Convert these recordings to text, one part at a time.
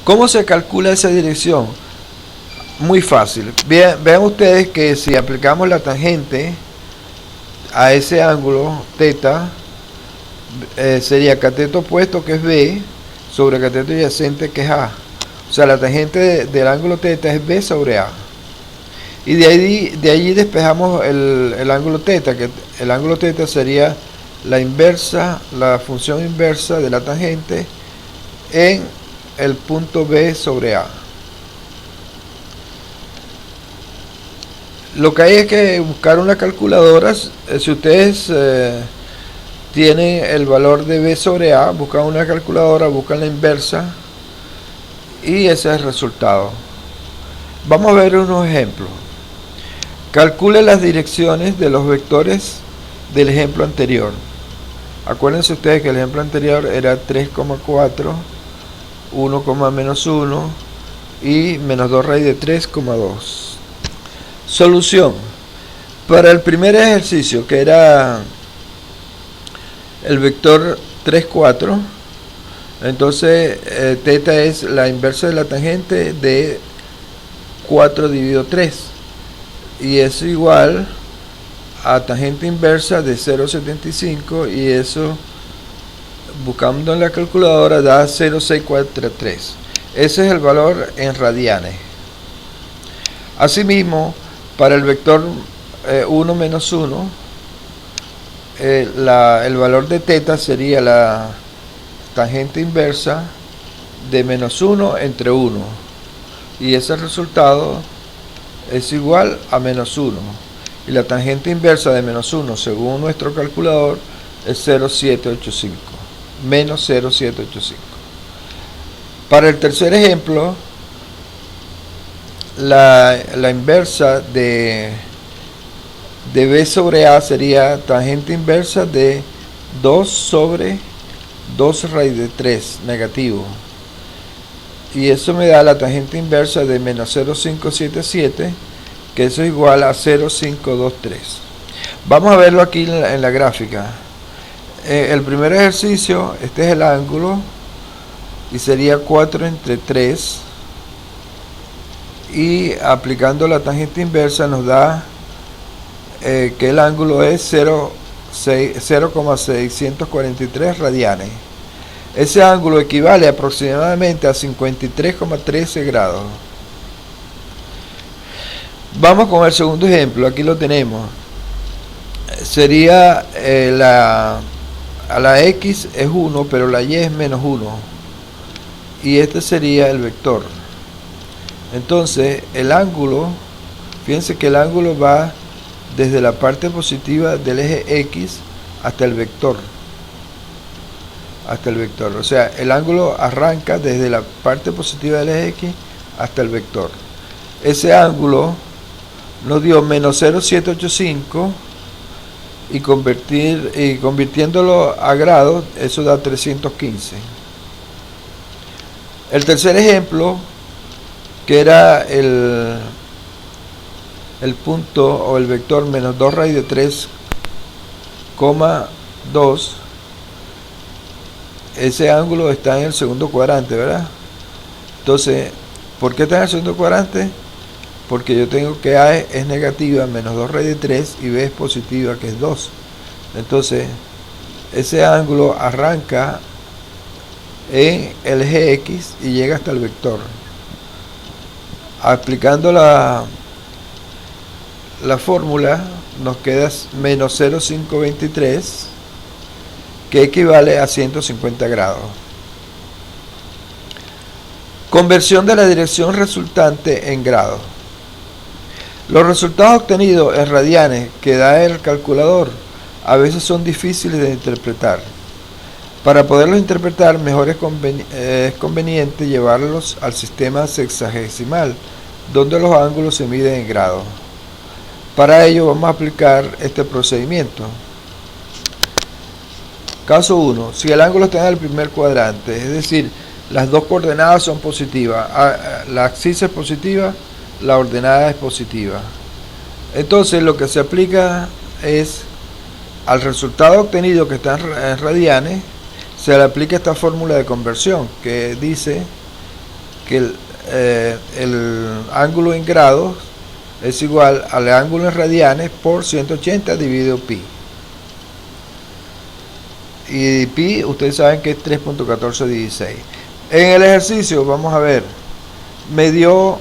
¿Cómo se calcula esa dirección? Muy fácil. Vean ustedes que si aplicamos la tangente a ese ángulo θ, sería cateto opuesto, que es B, sobre cateto adyacente, que es A. O sea, la tangente del ángulo θ es B sobre A. Y de allí despejamos el ángulo θ, que el ángulo θ sería la inversa, la función inversa de la tangente en el punto B sobre A. Lo que hay es que buscar una calculadora. Si ustedes tienen el valor de B sobre A, buscan una calculadora, buscan la inversa y ese es el resultado. Vamos a ver unos ejemplos. Calcule las direcciones de los vectores del ejemplo anterior. Acuérdense ustedes que el ejemplo anterior era 3,4, 1, menos 1 y menos 2 raíz de 3,2. Solución. Para el primer ejercicio, que era el vector 3, 4, entonces θ es la inversa de la tangente de 4 dividido 3, y es igual a tangente inversa de 0,75, y eso, buscando en la calculadora, da 0,643. Ese es el valor en radianes. Asimismo, para el vector 1 menos 1, el valor de θ sería la tangente inversa de menos 1 entre 1, y ese resultado es igual a menos 1, y la tangente inversa de menos 1 según nuestro calculador es 0,785, menos 0,785. Para el tercer ejemplo, la inversa de B sobre A sería tangente inversa de 2 sobre 2 raíz de 3 negativo, y eso me da la tangente inversa de menos 0,577, que eso es igual a 0,523. Vamos a verlo aquí en la gráfica. El primer ejercicio, este es el ángulo, y sería 4 entre 3, y aplicando la tangente inversa nos da que el ángulo es 0,643 radianes. Ese ángulo equivale aproximadamente a 53,13 grados. Vamos con el segundo ejemplo. Aquí lo tenemos. Sería a la X es 1, pero la Y es menos 1, y este sería el vector. Entonces el ángulo, fíjense que el ángulo va desde la parte positiva del eje X hasta el vector. O sea, el ángulo arranca desde la parte positiva del eje X hasta el vector. Ese ángulo nos dio menos 0,785, y convirtiéndolo a grados, eso da 315. El tercer ejemplo, que era el punto o el vector menos 2 raíz de 3,2, ese ángulo está en el segundo cuadrante, ¿verdad? Entonces, ¿por qué está en el segundo cuadrante? Porque yo tengo que A es negativa, menos 2 raíz de 3, y B es positiva, que es 2. Entonces, ese ángulo arranca en el eje X y llega hasta el vector. Aplicando la fórmula, nos queda menos 0,523, que equivale a 150 grados. Conversión de la dirección resultante en grados. Los resultados obtenidos en radianes que da el calculador a veces son difíciles de interpretar. Para poderlos interpretar, mejor es conveniente llevarlos al sistema sexagesimal, donde los ángulos se miden en grados. Para ello vamos a aplicar este procedimiento. Caso 1. Si el ángulo está en el primer cuadrante, es decir, las dos coordenadas son positivas, la axis es positiva, la ordenada es positiva, entonces lo que se aplica es al resultado obtenido, que está en radianes, se le aplica esta fórmula de conversión, que dice que el ángulo en grados es igual al ángulo en radianes por 180 dividido pi. Y pi, ustedes saben que es 3.1416. En el ejercicio, vamos a ver, me dio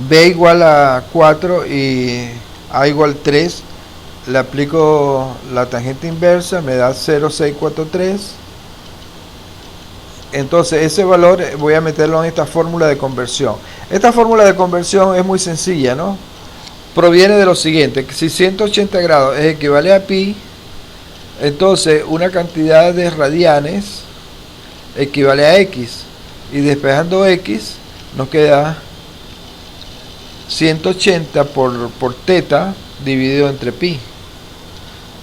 b igual a 4 y a igual 3. Le aplico la tangente inversa, me da 0,643. Entonces ese valor voy a meterlo en esta fórmula de conversión. Esta fórmula de conversión es muy sencilla, ¿no? Proviene de lo siguiente: si 180 grados es equivale a pi, entonces una cantidad de radianes equivale a x, y despejando x nos queda 180 por teta dividido entre pi.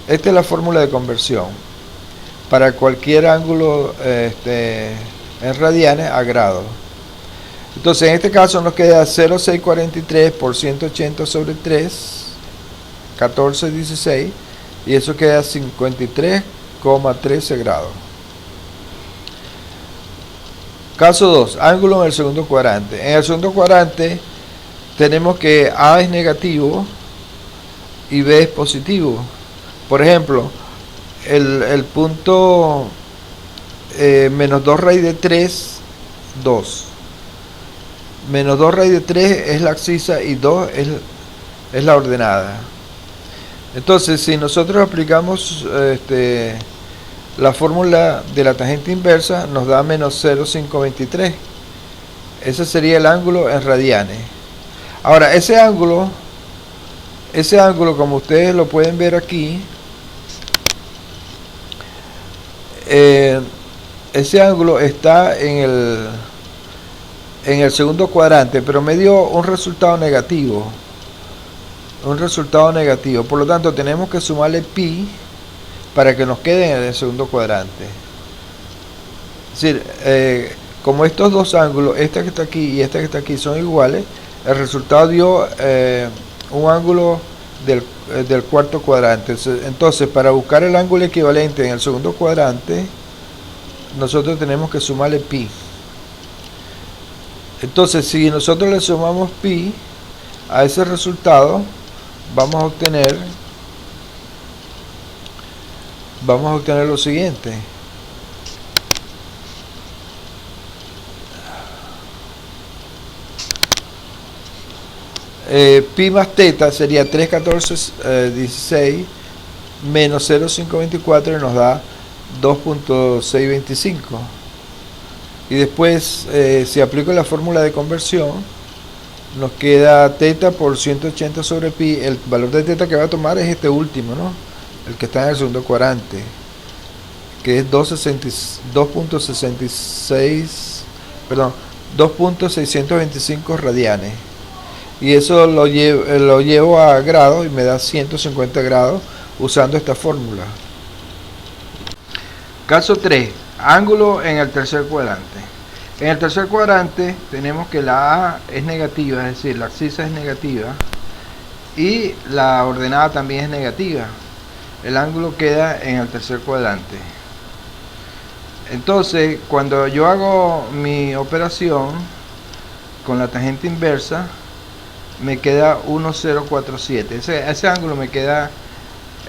Esta es la fórmula de conversión para cualquier ángulo en radianes a grados. Entonces en este caso nos queda 0,643 por 180 sobre 3, 1416, y eso queda 53,13 grados. Caso 2, ángulo en el segundo cuadrante. En el segundo cuadrante tenemos que A es negativo y B es positivo. Por ejemplo, el punto menos 2 raíz de 3, 2. Menos 2 raíz de 3 es la abscisa y 2 es la ordenada. Entonces, si nosotros aplicamos la fórmula de la tangente inversa, nos da menos 0,523. Ese sería el ángulo en radianes. Ahora, ese ángulo, como ustedes lo pueden ver aquí, ese ángulo está en el segundo cuadrante, pero me dio un resultado negativo. Por lo tanto, tenemos que sumarle pi para que nos quede en el segundo cuadrante. Es decir, como estos dos ángulos, este que está aquí y este que está aquí, son iguales, el resultado dio un ángulo del cuarto cuadrante. Entonces, para buscar el ángulo equivalente en el segundo cuadrante, nosotros tenemos que sumarle pi. Entonces, si nosotros le sumamos pi a ese resultado, vamos a obtener lo siguiente: pi más teta sería 3,1416 menos 0,524 y nos da 2.625. Y después, si aplico la fórmula de conversión, nos queda teta por 180 sobre pi. El valor de teta que va a tomar es este último, ¿no? El que está en el segundo cuadrante, que es 2.625 radianes. Y eso lo llevo a grados y me da 150 grados usando esta fórmula. Caso 3, ángulo en el tercer cuadrante. En el tercer cuadrante tenemos que la A es negativa, es decir, la abscisa es negativa y la ordenada también es negativa. El ángulo queda en el tercer cuadrante. Entonces, cuando yo hago mi operación con la tangente inversa, me queda 1047. Ese ángulo me queda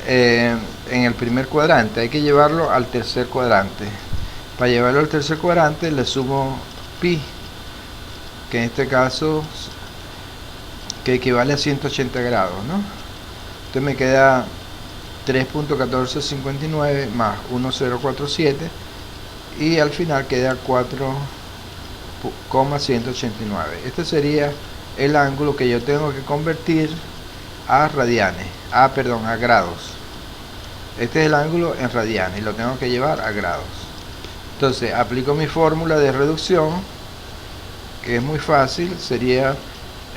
en el primer cuadrante. Hay que llevarlo al tercer cuadrante. Para llevarlo al tercer cuadrante le sumo pi, que en este caso que equivale a 180 grados, ¿no? Entonces me queda 3.1459 más 1047 y al final queda 4,189. Este sería el ángulo que yo tengo que convertir a radianes, a grados. Este es el ángulo en radianes y lo tengo que llevar a grados. Entonces aplico mi fórmula de reducción, que es muy fácil. Sería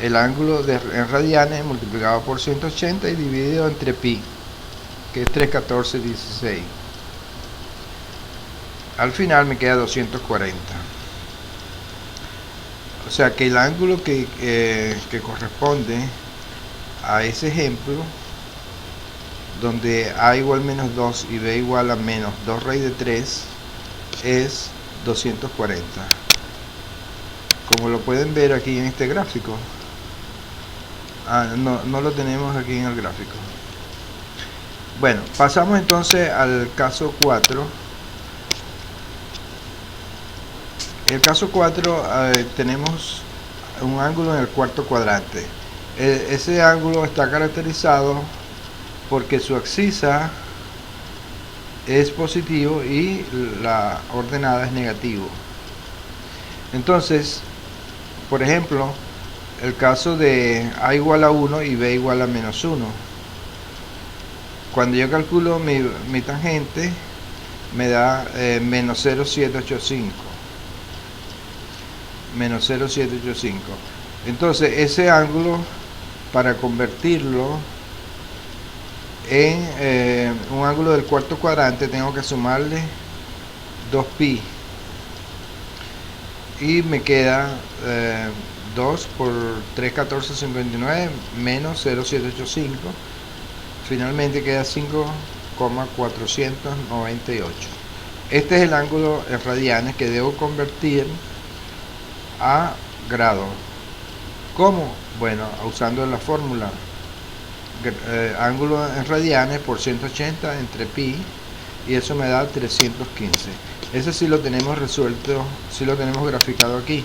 el ángulo en radianes multiplicado por 180 y dividido entre pi, que es 3,1416. Al final me queda 240. O sea que el ángulo que corresponde a ese ejemplo, donde A igual menos 2 y B igual a menos 2 raíz de 3, es 240. como lo pueden ver aquí en este gráfico. No lo tenemos aquí en el gráfico. Bueno, pasamos entonces al caso 4. El caso 4 tenemos un ángulo en el cuarto cuadrante. Ese ángulo está caracterizado porque su abscisa es positivo y la ordenada es negativo. Entonces, por ejemplo, el caso de A igual a 1 y B igual a menos 1. Cuando yo calculo mi tangente, me da menos 0,785. Menos 0,785. Entonces, ese ángulo, para convertirlo en un ángulo del cuarto cuadrante, tengo que sumarle 2pi. Y me queda 2 por 3,1459 menos 0,785. Finalmente queda 5,498. Este es el ángulo en radianes que debo convertir a grado. ¿Cómo? Bueno, usando la fórmula ángulo en radianes por 180 entre pi, y eso me da 315. Ese sí lo tenemos resuelto, sí lo tenemos graficado aquí.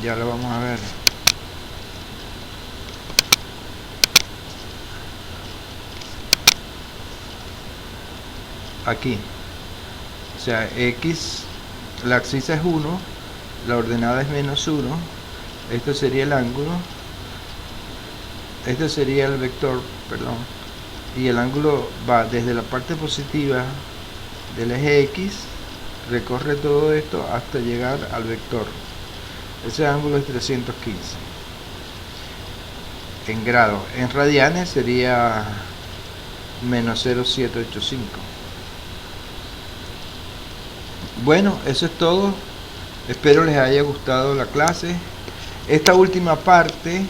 Ya lo vamos a ver. Aquí. O sea, x, la abscisa es 1, la ordenada es menos 1. Esto sería el ángulo. Este sería el vector, perdón. Y el ángulo va desde la parte positiva del eje X, recorre todo esto hasta llegar al vector. Ese ángulo es 315 en grados. En radianes sería menos 0,785. Bueno, eso es todo. Espero les haya gustado la clase. Esta última parte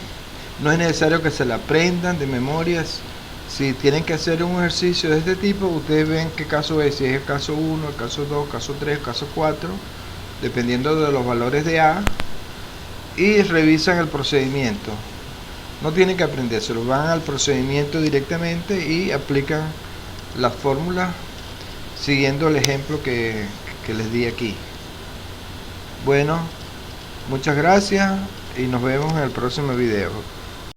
no es necesario que se la aprendan de memorias. Si tienen que hacer un ejercicio de este tipo, ustedes ven qué caso es, si es el caso 1, el caso 2, el caso 3, el caso 4, dependiendo de los valores de A, y revisan el procedimiento. No tienen que aprendérselo, van al procedimiento directamente y aplican las fórmulas siguiendo el ejemplo que les di aquí. Bueno, muchas gracias y nos vemos en el próximo video.